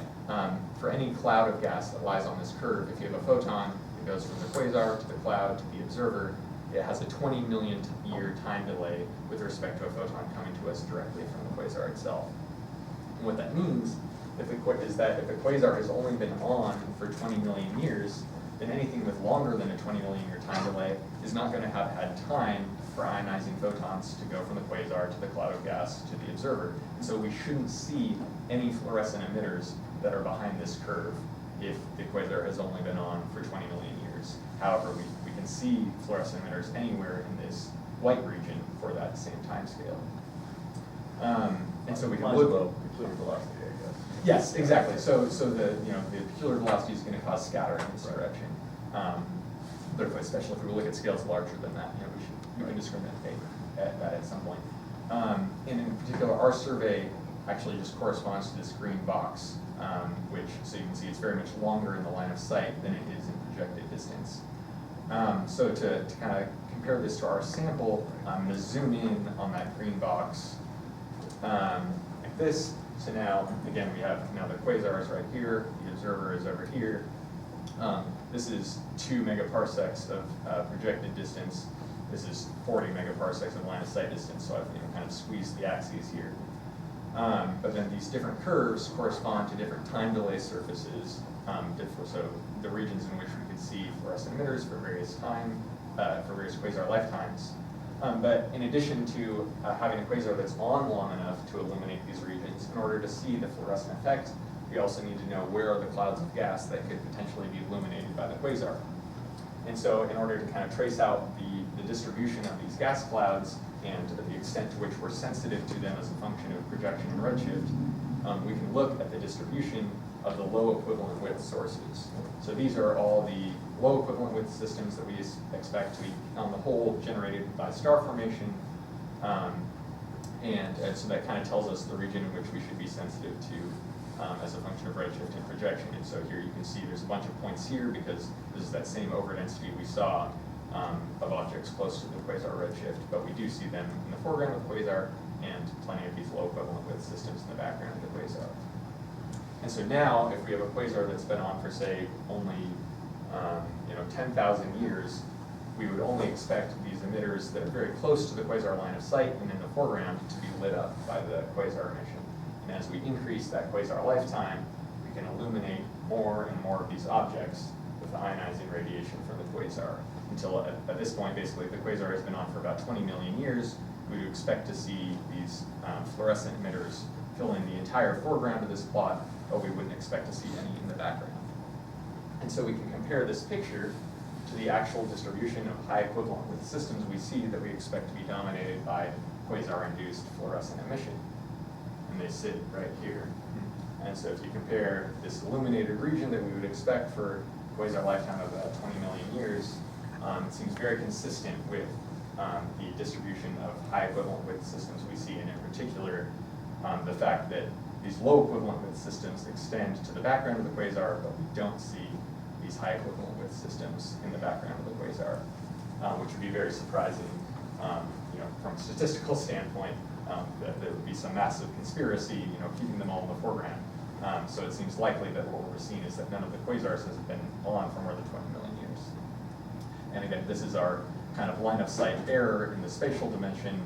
for any cloud of gas that lies on this curve, if you have a photon that goes from the quasar to the cloud to the observer, it has a 20 million year time delay with respect to a photon coming to us directly from the quasar itself. And what that means is that if a quasar has only been on for 20 million years, then anything with longer than a 20 million year time delay is not going to have had time for ionizing photons to go from the quasar to the cloud of gas to the observer. And so we shouldn't see any fluorescent emitters that are behind this curve if the quasar has only been on for 20 million years. However, we can see fluorescent emitters anywhere in this white region for that same time scale. And so we can look at peculiar velocity, I guess. Yes, exactly. So the peculiar velocity is going to cause scattering in this direction. But especially if we look at scales larger than that, we can discriminate at that at some point. And in particular, our survey actually just corresponds to this green box, which, so you can see it's very much longer in the line of sight than it is in projected distance. So to kind of compare this to our sample, I'm going to zoom in on that green box like this. So now, again, we have the quasar is right here, the observer is over here. This is 2 megaparsecs of projected distance. This is 40 megaparsecs of line of sight distance, so I've kind of squeezed the axes here. But then these different curves correspond to different time delay surfaces, so the regions in which we could see fluorescent emitters for various quasar lifetimes. But in addition to having a quasar that's on long enough to illuminate these regions, in order to see the fluorescent effect, we also need to know where are the clouds of gas that could potentially be illuminated by the quasar. And so in order to kind of trace out the distribution of these gas clouds, and the extent to which we're sensitive to them as a function of projection and redshift, we can look at the distribution of the low equivalent width sources. So these are all the low equivalent width systems that we expect to be, on the whole, generated by star formation. So that kind of tells us the region in which we should be sensitive to as a function of redshift and projection. And so here you can see there's a bunch of points here because this is that same overdensity we saw of objects close to the quasar redshift, but we do see them in the foreground of the quasar and plenty of these low equivalent width systems in the background of the quasar. And so now, if we have a quasar that's been on for, say, only 10,000 years, we would only expect these emitters that are very close to the quasar line of sight and in the foreground to be lit up by the quasar emission. And as we increase that quasar lifetime, we can illuminate more and more of these objects with the ionizing radiation from the quasar. Until at this point, basically, the quasar has been on for about 20 million years. We would expect to see these fluorescent emitters fill in the entire foreground of this plot, but we wouldn't expect to see any in the background. And so we can compare this picture to the actual distribution of high equivalent width systems we see that we expect to be dominated by quasar-induced fluorescent emission. And they sit right here. And so if you compare this illuminated region that we would expect for quasar lifetime of about 20 million years, it seems very consistent with the distribution of high equivalent width systems we see, and in particular, the fact that these low equivalent width systems extend to the background of the quasar, but we don't see these high equivalent width systems in the background of the quasar, which would be very surprising, from a statistical standpoint, that there would be some massive conspiracy, keeping them all in the foreground. So it seems likely that what we're seeing is that none of the quasars has been on for more than 20 million years. And again, this is our kind of line of sight error in the spatial dimension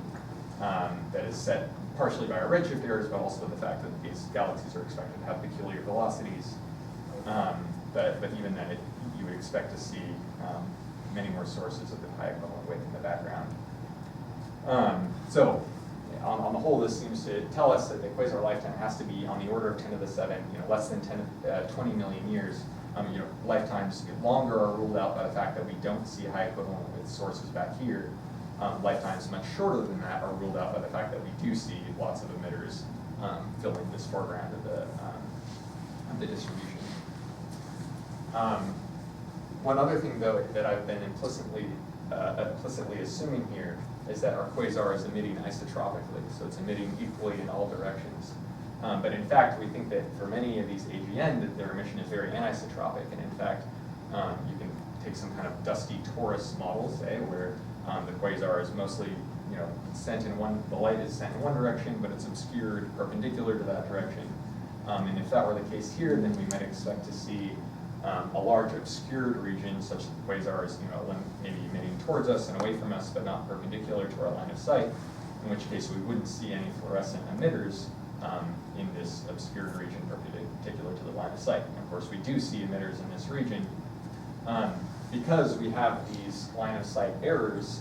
that is set partially by our redshift errors, but also the fact that these galaxies are expected to have peculiar velocities. But even then, you would expect to see many more sources of the high equivalent width in the background. So on the whole, this seems to tell us that the quasar lifetime has to be on the order of 10 to the 7, less than 20 million years. Lifetimes longer are ruled out by the fact that we don't see high equivalent width sources back here. Lifetimes much shorter than that are ruled out by the fact that we do see lots of emitters filling this foreground of the distribution. One other thing, though, that I've been implicitly assuming here is that our quasar is emitting isotropically, so it's emitting equally in all directions. But in fact, we think that for many of these AGN, that their emission is very anisotropic, and in fact, you can take some kind of dusty torus model, say, where the quasar is mostly, the light is sent in one direction, but it's obscured perpendicular to that direction. And if that were the case here, then we might expect to see a large obscured region such that the quasar is, maybe emitting towards us and away from us, but not perpendicular to our line of sight, in which case we wouldn't see any fluorescent emitters in this obscured region perpendicular to the line of sight. And of course, we do see emitters in this region. Because we have these line of sight errors,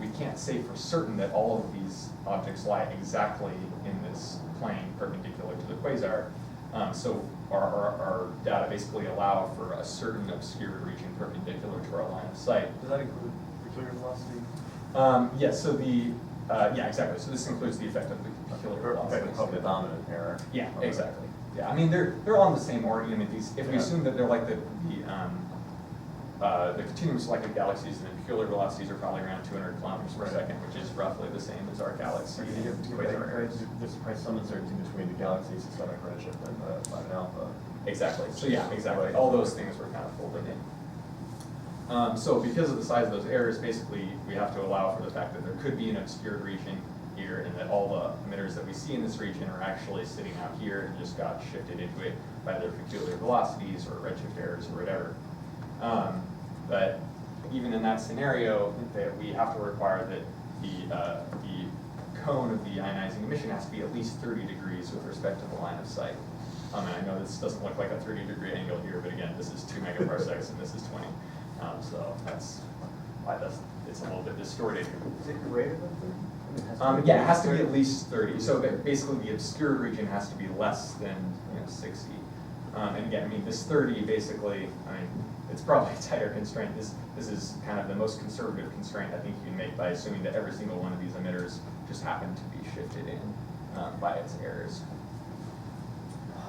we can't say for certain that all of these objects lie exactly in this plane perpendicular to the quasar. So our data basically allow for a certain obscured region perpendicular to our line of sight. Does that include peculiar velocity? Yes, so yeah, exactly. So this includes the effect of the peculiar velocity. Of the dominant error. Yeah, Okay. exactly. Yeah, I mean, they're all in the same order. If we assume that they're like the continuum selected galaxies, and the peculiar velocities are probably around 200 kilometers per second, which is roughly the same as our galaxy. There's probably some uncertainty between the galaxies, systemic redshift, and the Lyman alpha. Exactly. So yeah, exactly. All those things were kind of folded in. So because of the size of those errors, basically we have to allow for the fact that there could be an obscured region here, and that all the emitters that we see in this region are actually sitting out here and just got shifted into it by their peculiar velocities or redshift errors or whatever. But even in that scenario, that we have to require that the cone of the ionizing emission has to be at least 30 degrees with respect to the line of sight. And I know this doesn't look like a 30-degree angle here, but again, this is 2 megaparsecs and this is 20. So that's why it's a little bit distorted. Is it greater than 30? Yeah, it has to be at least 30. So basically, the obscured region has to be less than 60. And again, I mean, this 30 basically, I mean, it's probably a tighter constraint. This is kind of the most conservative constraint I think you can make by assuming that every single one of these emitters just happen to be shifted in by its errors.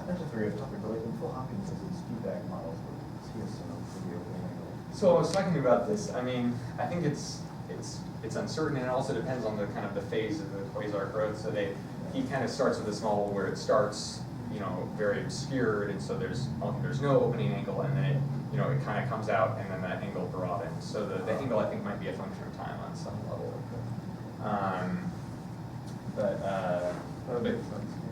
Not just very off topic, but like in Phil Hopkins does his feedback models with QSO for the opening angle. So I was talking about this. I mean, I think it's uncertain, and it also depends on the kind of the phase of the quasar growth. So he kind of starts with this model where it starts, you know, very obscured, and so there's no opening angle, and then it kind of comes out, and then that angle broadens. So the angle I think might be a function of time on some level.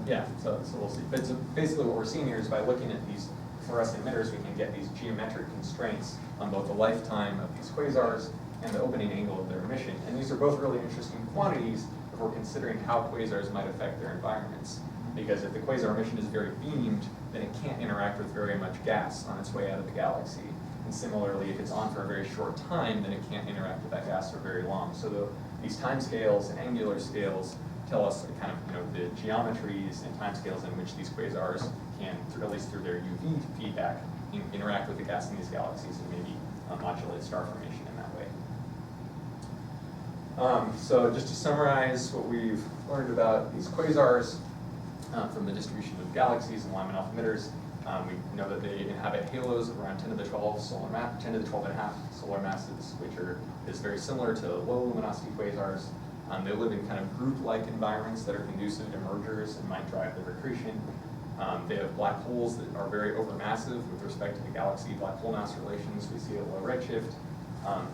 Yeah, so we'll see. But so basically what we're seeing here is by looking at these fluorescent emitters, we can get these geometric constraints on both the lifetime of these quasars and the opening angle of their emission. And these are both really interesting quantities if we're considering how quasars might affect their environments. Because if the quasar emission is very beamed, then it can't interact with very much gas on its way out of the galaxy. And similarly, if it's on for a very short time, then it can't interact with that gas for very long. So these time scales and angular scales tell us kind of the geometries and time scales in which these quasars can, at least through their UV feedback, interact with the gas in these galaxies and maybe modulate star formation in that way. So just to summarize what we've learned about these quasars from the distribution of galaxies and Lyman alpha emitters, we know that they inhabit halos of around 10 to the 12 solar 10 to the 12 and a half solar masses, which is very similar to low luminosity quasars. They live in kind of group-like environments that are conducive to mergers and might drive their accretion. They have black holes that are very overmassive with respect to the galaxy black hole mass relations we see at low redshift.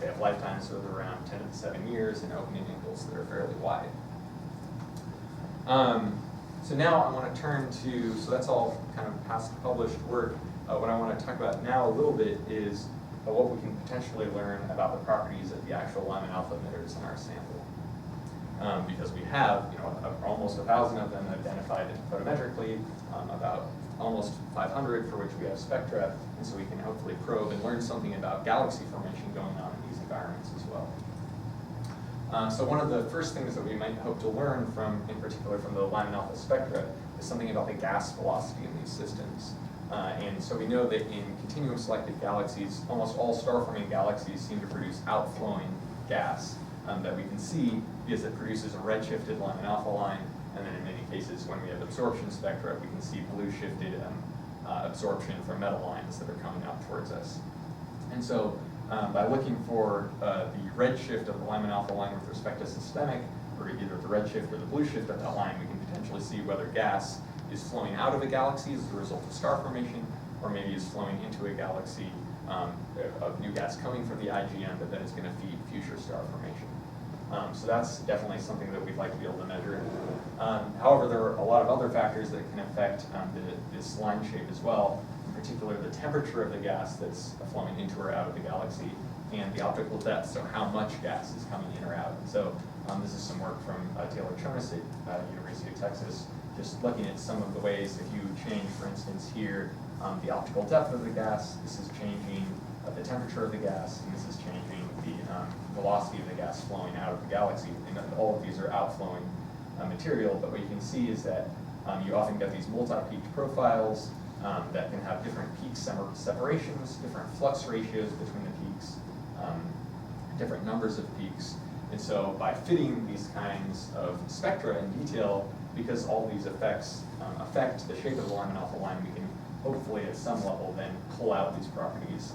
They have lifetimes of around 10 to the 7 years and opening angles that are fairly wide. So now I want to turn to, so that's all kind of past published work. What I want to talk about now a little bit is what we can potentially learn about the properties of the actual Lyman alpha emitters in our sample. Because we have, almost 1,000 of them identified photometrically, about almost 500 for which we have spectra, and so we can hopefully probe and learn something about galaxy formation going on in these environments as well. So one of the first things that we might hope to learn from, in particular from the Lyman alpha spectra, is something about the gas velocity in these systems. And so we know that in continuum selected galaxies, almost all star-forming galaxies seem to produce outflowing gas that we can see because it produces a redshifted Lyman alpha line, and then in many cases when we have absorption spectra, we can see blue shifted absorption from metal lines that are coming out towards us. And so by looking for the redshift of the Lyman alpha line with respect to systemic, or either the redshift or the blue shift of that line, we can potentially see whether gas is flowing out of a galaxy as a result of star formation, or maybe is flowing into a galaxy of new gas coming from the IGM that then is going to feed future star formation. So that's definitely something that we'd like to be able to measure. However, there are a lot of other factors that can affect this line shape as well, in particular the temperature of the gas that's flowing into or out of the galaxy, and the optical depth, so how much gas is coming in or out. And so this is some work from Taylor Chonis at University of Texas, just looking at some of the ways if you change, for instance, here, the optical depth of the gas, this is changing the temperature of the gas, and this is changing the velocity of the gas flowing out of the galaxy. And all of these are outflowing material, but what you can see is that you often get these multi-peaked profiles that can have different peak separations, different flux ratios between the peaks, different numbers of peaks. And so by fitting these kinds of spectra in detail, because all these effects affect the shape of the Lyman alpha line, we can hopefully at some level then pull out these properties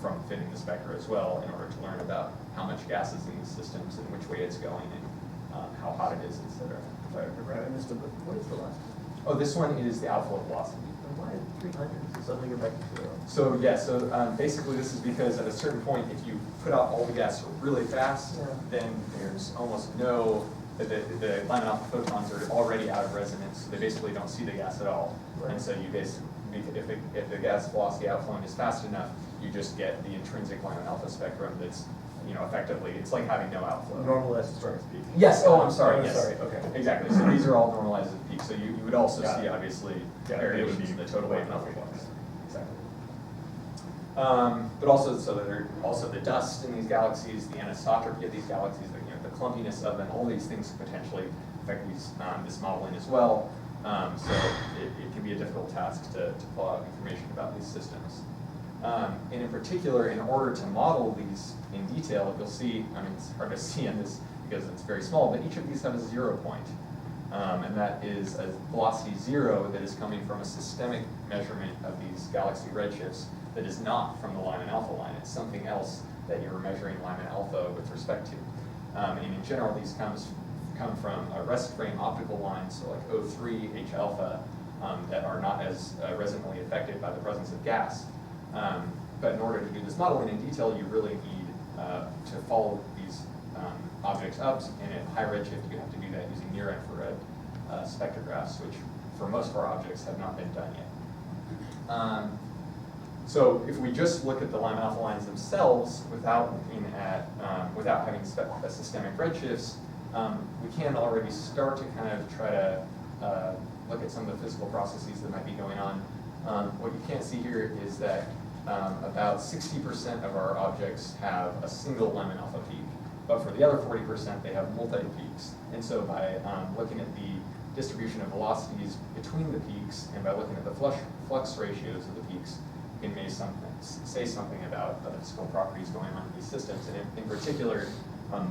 from fitting the spectra as well in order to learn about how much gas is in these systems and which way it's going and how hot it is, etc. I missed it, but what is the last one? Oh, this one is the outflow velocity. And why did 300 suddenly go back to 0? So yeah, so basically this is because at a certain point, if you put out all the gas really fast, then there's almost no, the Lyman alpha photons are already out of resonance, so they basically don't see the gas at all. Right. And so you basically, if the gas velocity outflowing is fast enough, you just get the intrinsic Lyman alpha spectrum that's, effectively, it's like having no outflow. Normalized as far as peak. Yes, oh, I'm sorry, Oh, yes. sorry, okay. Exactly, so these are all normalized at peak, so you would also Got see, it. obviously, Yeah, variations they would in be the total Lyman way alpha different. flux. Exactly. But also, so there are also the dust in these galaxies, the anisotropy of these galaxies, the clumpiness of them, all these things potentially affect these, this modeling as well. So it can be a difficult task to pull out information about these systems. And in particular, in order to model these in detail, you'll see, I mean, it's hard to see on this because it's very small, but each of these have a 0 point. And that is a velocity 0 that is coming from a systemic measurement of these galaxy redshifts that is not from the Lyman alpha line. It's something else that you're measuring Lyman alpha with respect to. And in general, these come from a rest frame optical lines, so like O3, H alpha, that are not as resonantly affected by the presence of gas. But in order to do this modeling in detail, you really need to follow these objects up, and at high redshift, you have to do that using near-infrared spectrographs, which for most of our objects have not been done yet. So if we just look at the Lyman alpha lines themselves without looking at, without having systemic redshifts, we can already start to kind of try to look at some of the physical processes that might be going on. What you can't see here is that about 60% of our objects have a single Lyman alpha peak, but for the other 40%, they have multi-peaks. And so by looking at the distribution of velocities between the peaks, and by looking at the flux ratios of the peaks, you can say something about the physical properties going on in these systems. And in particular,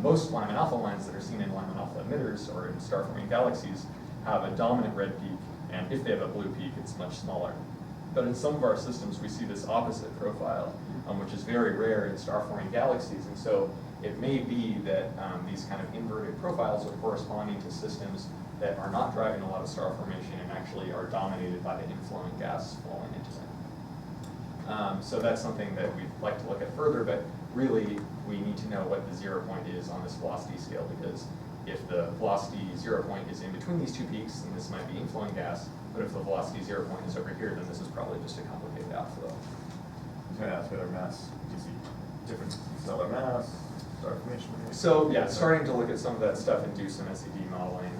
most Lyman alpha lines that are seen in Lyman alpha emitters or in star-forming galaxies have a dominant red peak, and if they have a blue peak, it's much smaller. But in some of our systems, we see this opposite profile, which is very rare in star-forming galaxies. And so it may be that these kind of inverted profiles are corresponding to systems that are not driving a lot of star formation and actually are dominated by the inflowing gas flowing into them. So that's something that we'd like to look at further, but really we need to know what the 0 point is on this velocity scale, because if the velocity 0 point is in between these two peaks, then this might be inflowing gas, but if the velocity 0 point is over here, then this is probably just a complicated outflow. I was going to ask whether mass, do you see different stellar mass, star formation? So yeah, starting to look at some of that stuff and do some SED modeling,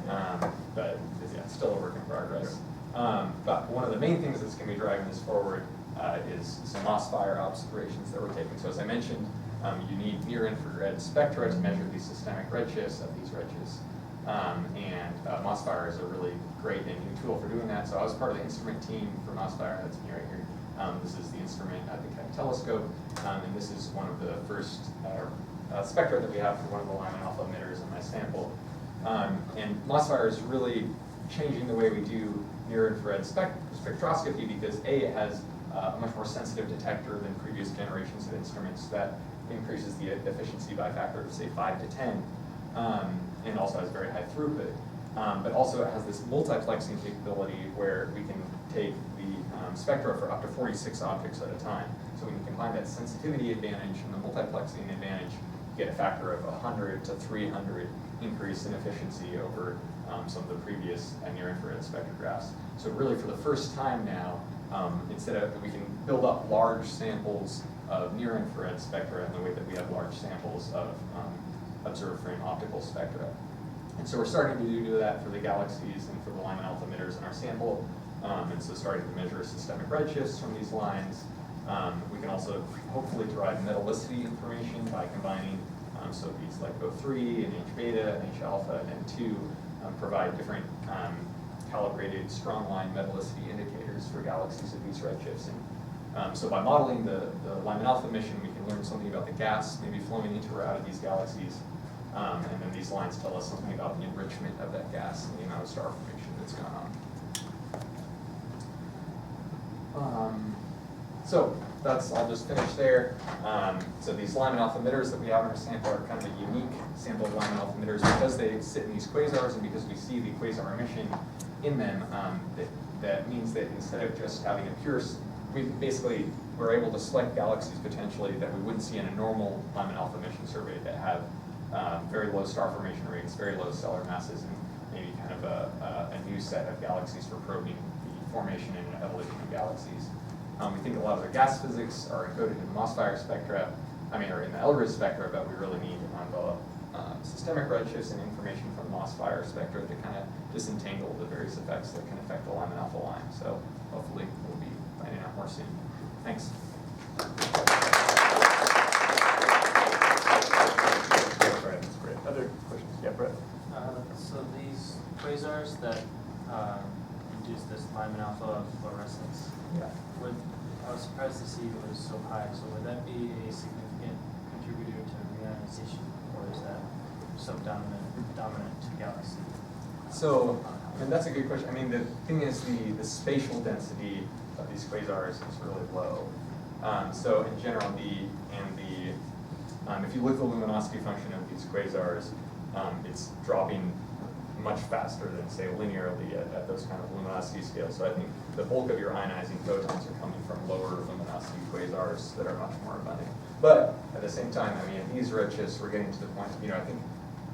but yeah, it's still a work in progress. But one of the main things that's going to be driving this forward is some moss fire observations that we're taking. So as I mentioned, you need near-infrared spectra to measure these systemic redshifts of these redshifts. And moss fire is a really great and new tool for doing that. So I was part of the instrument team for moss fire. That's me right here. This is the instrument at the Keck telescope, and this is one of the first spectra that we have for one of the Lyman alpha emitters in my sample. And moss fire is really changing the way we do near-infrared spectroscopy because A, it has a much more sensitive detector than previous generations of instruments that increases the efficiency by a factor of, say, 5 to 10, and also has very high throughput. But also it has this multiplexing capability where we can take the spectra for up to 46 objects at a time. So when you combine that sensitivity advantage and the multiplexing advantage, you get a factor of 100 to 300 increase in efficiency over some of the previous near-infrared spectrographs. So really for the first time now, instead of, we can build up large samples of near-infrared spectra in the way that we have large samples of observed frame optical spectra. And so we're starting to do that for the galaxies and for the Lyman alpha emitters in our sample. And so starting to measure systemic redshifts from these lines. We can also hopefully derive metallicity information by combining so these like O3 and H beta and H alpha and N2 provide different calibrated strong line metallicity indicators for galaxies of these redshifts. And so by modeling the Lyman alpha emission, we can learn something about the gas maybe flowing into or out of these galaxies. And then these lines tell us something about the enrichment of that gas and the amount of star formation that's gone on. So that's, I'll just finish there. So these Lyman alpha emitters that we have in our sample are kind of a unique sample of Lyman alpha emitters because they sit in these quasars and because we see the quasar emission in them. That means that instead of just having a pure, we're able to select galaxies potentially that we wouldn't see in a normal Lyman alpha emission survey that have very low star formation rates, very low stellar masses, and maybe kind of a new set of galaxies for probing the formation and evolution of galaxies. We think a lot of the gas physics are encoded in the moss fire spectra, or in the LRIS spectra, but we really need the systemic redshifts and information from moss fire spectra to kind of disentangle the various effects that can affect the Lyman alpha line. So hopefully we'll be finding out more soon. Thanks. That's great. Other questions? Yeah, Brett. So these quasars that was surprised to see it was so high. So would that be a significant contributor to reionization, or is that dominant galaxy? So, I mean, that's a good question. I mean, the thing is the spatial density of these quasars is really low. So in general, if you look at the luminosity function of these quasars, it's dropping much faster than, say, linearly at those kind of luminosity scales. So I think the bulk of your ionizing photons are coming from lower luminosity quasars that are much more abundant. But at the same time, I mean, at these redshifts, we're getting to the point, I think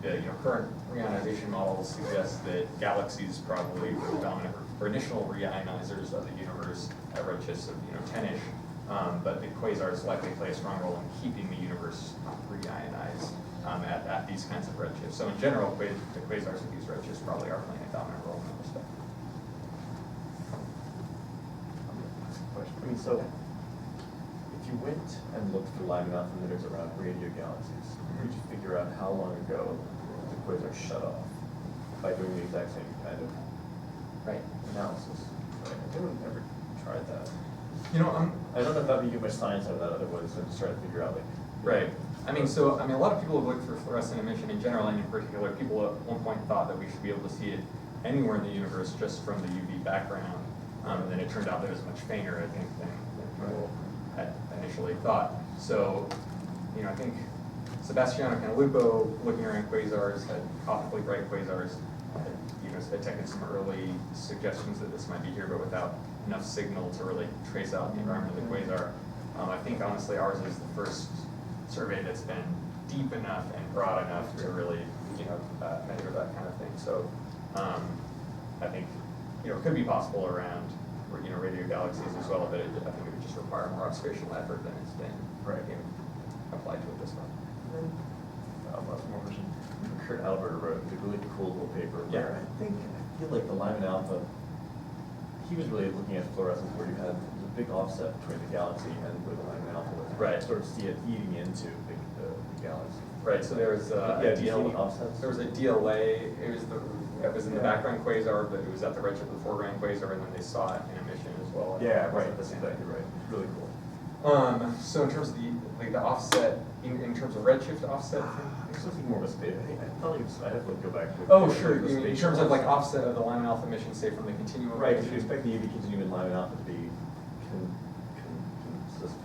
the current reionization models suggest that galaxies probably were the dominant or initial reionizers of the universe at redshifts of 10-ish. But the quasars likely play a strong role in keeping the universe reionized at these kinds of redshifts. So in general, the quasars at these redshifts probably are playing a dominant role in that respect. I mean, so if you went and looked for Lyman alpha emitters around radio galaxies, could you figure out how long ago the quasar shut off by doing the exact same kind of analysis? Right? I haven't ever tried that. I don't know if that would give much science out of that otherwise than just try to figure out Right. I mean, a lot of people have looked for fluorescent emission in general, and in particular, people at one point thought that we should be able to see it anywhere in the universe just from the UV background. And then it turned out that it was much fainter, I think, than people had initially thought. So, I think Sebastiano Cantalupo, looking around quasars, had optically bright quasars, had detected some early suggestions that this might be here, but without enough signal to really trace out the environment of the quasar. I think, honestly, ours is the first survey that's been deep enough and broad enough to really, measure that kind of thing. So, I think, it could be possible around, radio galaxies as well, but I think it would just require more observational effort than it's been applied to it this way. Lots more question. Kurt Albert wrote a really cool little paper where I feel like the Lyman alpha, he was really looking at fluorescence where you had a big offset between the galaxy and where the Lyman alpha was. Right. Sort of see it eating into the galaxy. Right. So there was offsets. There was a DLA. It was in the background quasar, but it was at the redshift of the foreground quasar, and then they saw it in emission as well. Yeah, right. That's exactly right. Really cool. So in terms of the offset, in terms of redshift offset. There's something more of a space. I thought I have to go back to. Oh, sure. In terms of offset of the Lyman alpha emission, say from the continuum. Right. Because you expect the UV continuum in Lyman alpha to be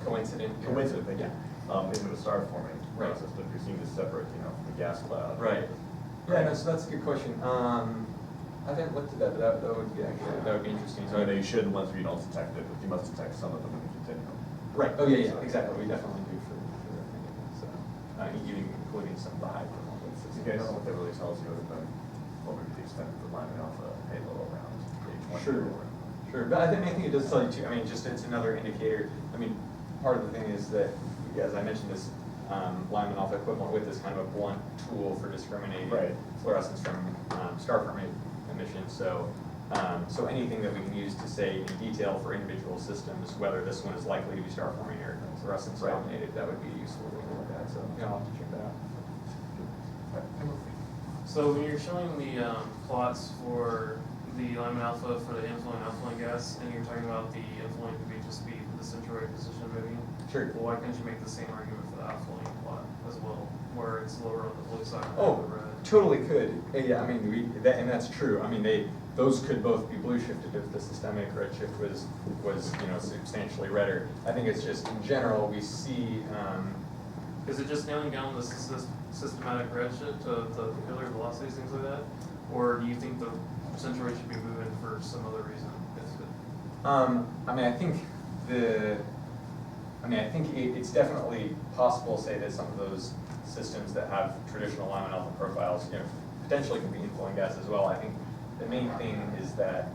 coincident. Coincident, thank you. If it was star forming process, but if you're seeing this separate, from the gas cloud. Right. Yeah, no, so that's a good question. I haven't looked at that, but that would be interesting. So I know you should, the ones where you don't detect it, but you must detect some of them in the continuum. Right. Oh yeah, exactly. We definitely do for that thing. So, including some of the high performance. Okay, I don't know what that really tells you other than what would be the extent of the Lyman alpha halo around H1. Sure. But I think it does tell you too. I mean, just it's another indicator. I mean, part of the thing is that, as I mentioned, this Lyman alpha equivalent width is kind of a blunt tool for discriminating fluorescence from star-forming emissions. So anything that we can use to say in detail for individual systems whether this one is likely to be star-forming or fluorescence dominated, that would be a useful thing to look at. So I'll have to check that out. So when you're showing the plots for the Lyman alpha for the inflowing and outflowing gas, and you're talking about the inflowing to be just be the centroid position moving. Sure. Well, why can't you make the same argument for the outflowing plot as well, where it's lower on the blue side than Oh, the red? totally could. Yeah, I mean, and that's true. I mean, those could both be blue shifted if the systemic redshift was substantially redder. I think it's just in general we see. Is it just nailing down the systematic redshift of the capillary velocities, things like that, or do you think the centroid should be moving for some other reason? I think it's definitely possible to say that some of those systems that have traditional Lyman alpha profiles, potentially can be inflowing gas as well. I think the main thing is that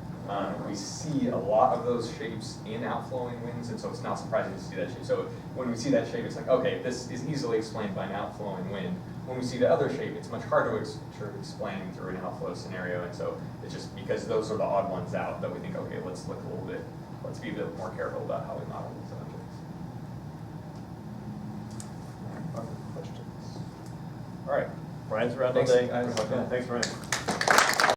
we see a lot of those shapes in outflowing winds, and so it's not surprising to see that shape. So when we see that shape, it's like, okay, this is easily explained by an outflowing wind. When we see the other shape, it's much harder to explain through an outflow scenario, and so it's just because those are the odd ones out that we think, okay, let's be a bit more careful about how we model these objects. Other questions? All right, Brian's around all Thanks, day. guys. Thanks, Brian.